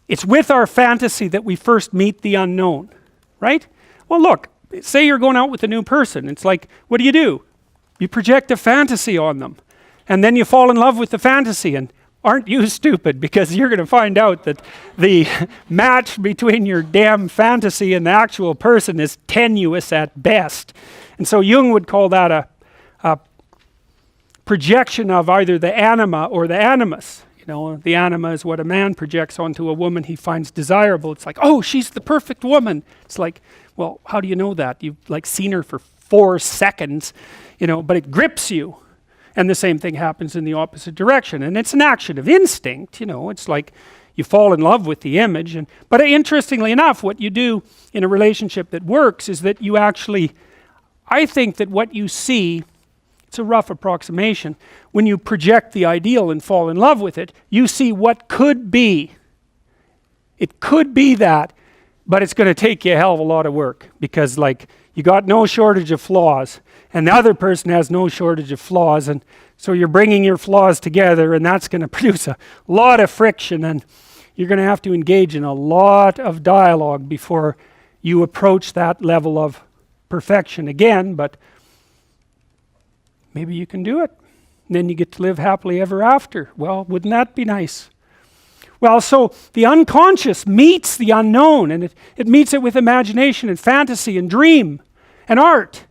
it's with our fantasy that we first meet the unknown, right? Well, look, say you're going out with a new person. It's like, what do? You project a fantasy on them. And then you fall in love with the fantasy. And aren't you stupid? Because you're going to find out that the match between your damn fantasy and the actual person is tenuous at best. And so Jung would call that a projection of either the anima or the animus. You know, the anima is what a man projects onto a woman he finds desirable. It's like, oh, she's the perfect woman. It's like, well, how do you know that? You've like seen her for 4 seconds, you know, but it grips you. And the same thing happens in the opposite direction. And it's an action of instinct, you know. It's like you fall in love with the image. But interestingly enough, what you do in a relationship that works is that you actually, I think that what you see, it's a rough approximation, when you project the ideal and fall in love with it, you see what could be. It could be that, but it's going to take you a hell of a lot of work, because like you got no shortage of flaws and the other person has no shortage of flaws, and so you're bringing your flaws together, and that's going to produce a lot of friction, and you're going to have to engage in a lot of dialogue before you approach that level of perfection again. But maybe you can do it. And then you get to live happily ever after. Well, wouldn't that be nice? Well, so the unconscious meets the unknown, and it meets it with imagination and fantasy and dream and art.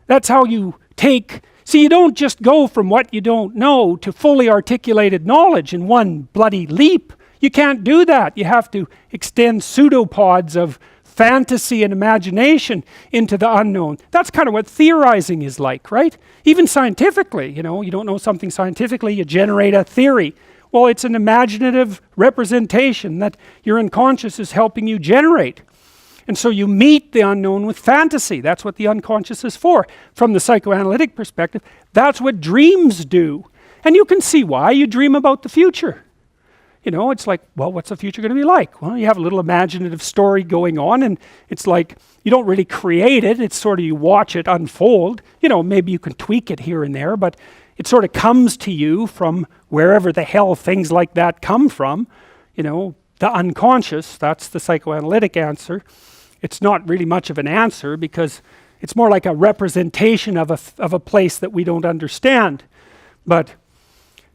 That's how you take, see, you don't just go from what you don't know to fully articulated knowledge in one bloody leap. You can't do that. You have to extend pseudopods of fantasy and imagination into the unknown. That's kind of what theorizing is like, right? Even scientifically, you know, you don't know something scientifically, you generate a theory. Well, it's an imaginative representation that your unconscious is helping you generate. And so you meet the unknown with fantasy. That's what the unconscious is for. From the psychoanalytic perspective, that's what dreams do. And you can see why. You dream about the future. You know, it's like, well, what's the future going to be like? Well, you have a little imaginative story going on, and it's like, you don't really create it. It's sort of, you watch it unfold. You know, maybe you can tweak it here and there, but it sort of comes to you from wherever the hell things like that come from. You know, the unconscious, that's the psychoanalytic answer. It's not really much of an answer, because it's more like a representation of a place that we don't understand. But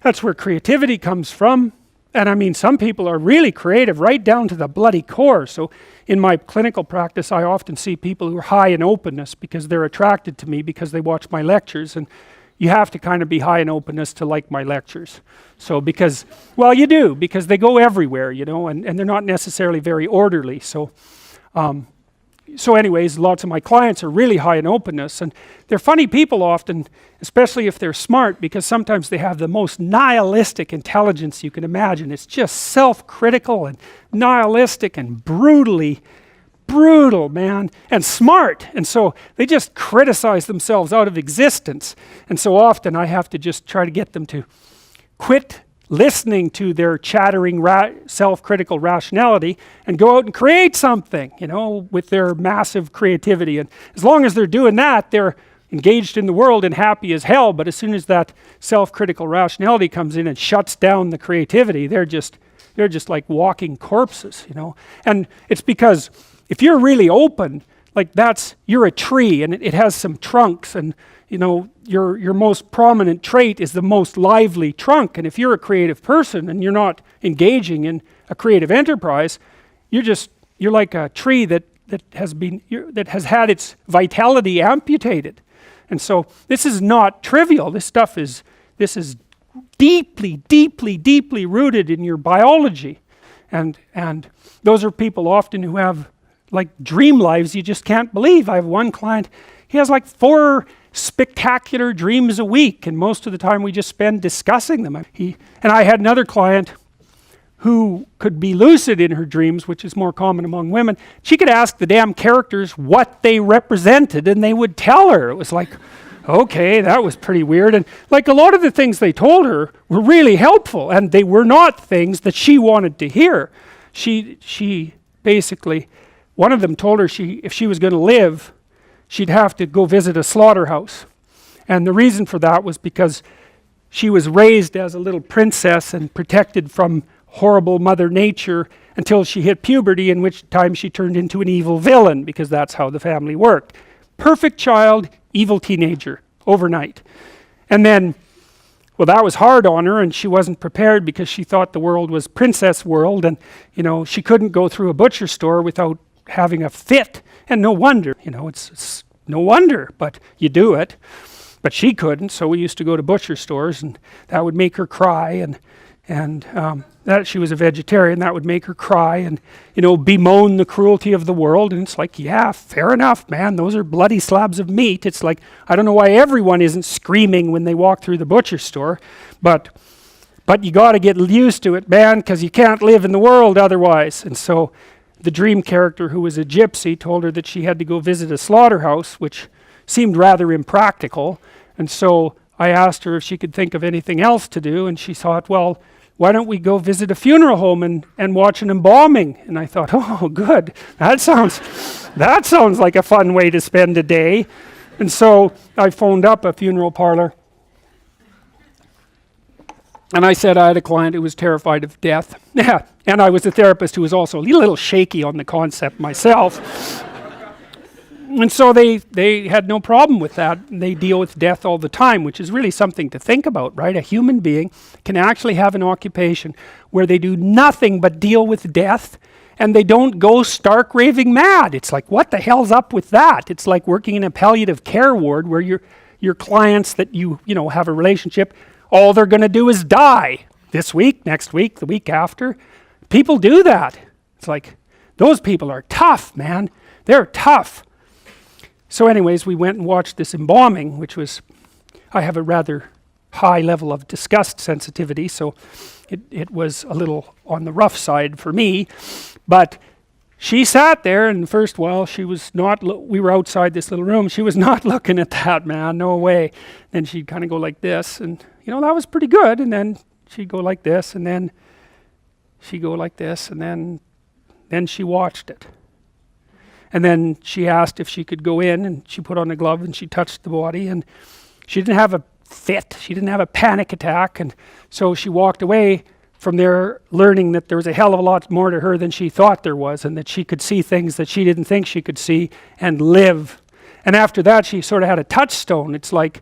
that's where creativity comes from. And I mean, some people are really creative right down to the bloody core. So in my clinical practice, I often see people who are high in openness because they're attracted to me because they watch my lectures. And you have to kind of be high in openness to like my lectures. So because, well, you do, because they go everywhere, you know, and they're not necessarily very orderly. So anyways, lots of my clients are really high in openness, and they're funny people often, especially if they're smart, because sometimes they have the most nihilistic intelligence you can imagine. It's just self-critical and nihilistic and brutally brutal, man, and smart. And so they just criticize themselves out of existence. And so often I have to just try to get them to quit listening to their chattering self-critical rationality and go out and create something, you know, with their massive creativity. And as long as they're doing that, they're engaged in the world and happy as hell. But as soon as that self-critical rationality comes in and shuts down the creativity, they're just like walking corpses, you know. And it's because if you're really open, like you're a tree, and it has some trunks, and you know, your most prominent trait is the most lively trunk. And if you're a creative person and you're not engaging in a creative enterprise, you're like a tree that has had its vitality amputated. And so this is not trivial. This is deeply, deeply, deeply rooted in your biology. And those are people often who have like dream lives you just can't believe. I have one client, he has like 4 spectacular dreams a week, and most of the time we just spend discussing them. And I had another client who could be lucid in her dreams, which is more common among women. She could ask the damn characters what they represented, and they would tell her. It was like, okay, that was pretty weird. And like a lot of the things they told her were really helpful, and they were not things that she wanted to hear. She basically, one of them told her if she was going to live, she'd have to go visit a slaughterhouse. And the reason for that was because she was raised as a little princess and protected from horrible Mother Nature, until she hit puberty, in which time she turned into an evil villain, because that's how the family worked. Perfect child, evil teenager, overnight. And then, well, that was hard on her, and she wasn't prepared because she thought the world was princess world, and she couldn't go through a butcher store without having a fit. And no wonder, it's no wonder, but you do it. But she couldn't, so we used to go to butcher stores, and that would make her cry, and that she was a vegetarian, that would make her cry and bemoan the cruelty of the world. And it's like, yeah, fair enough, man, those are bloody slabs of meat. It's like, I don't know why everyone isn't screaming when they walk through the butcher store, but you got to get used to it, man, because you can't live in the world otherwise. And so the dream character, who was a gypsy, told her that she had to go visit a slaughterhouse, which seemed rather impractical. And so I asked her if she could think of anything else to do, and she thought, well, why don't we go visit a funeral home and watch an embalming? And I thought, oh, good. That sounds like a fun way to spend a day. And so I phoned up a funeral parlor, and I said I had a client who was terrified of death. Yeah, and I was a therapist who was also a little shaky on the concept myself. And so they had no problem with that. They deal with death all the time, which is really something to think about, right? A human being can actually have an occupation where they do nothing but deal with death, and they don't go stark raving mad. It's like, what the hell's up with that? It's like working in a palliative care ward where your clients that you have a relationship, all they're going to do is die this week, next week, the week after. People do that. It's like, those people are tough, man. They're tough. So anyways, we went and watched this embalming, which was, I have a rather high level of disgust sensitivity, so it was a little on the rough side for me. But she sat there, and first while she was not, we were outside this little room, she was not looking at that, man, no way. Then she'd kind of go like this, and that was pretty good. And then she'd go like this, and then she'd go like this, and then she watched it. And then she asked if she could go in, and she put on a glove and she touched the body, and she didn't have a fit, she didn't have a panic attack, and so she walked away from there learning that there was a hell of a lot more to her than she thought there was, and that she could see things that she didn't think she could see and live. And after that, she sort of had a touchstone. It's like,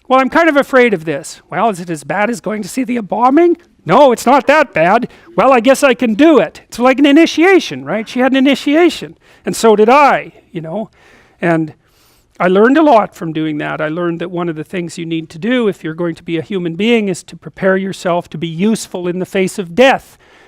well, I'm kind of afraid of this. Well, is it as bad as going to see the embalming? No, it's not that bad. Well, I guess I can do it. It's like an initiation, right? She had an initiation, and so did I, And I learned a lot from doing that. I learned that one of the things you need to do if you're going to be a human being is to prepare yourself to be useful in the face of death.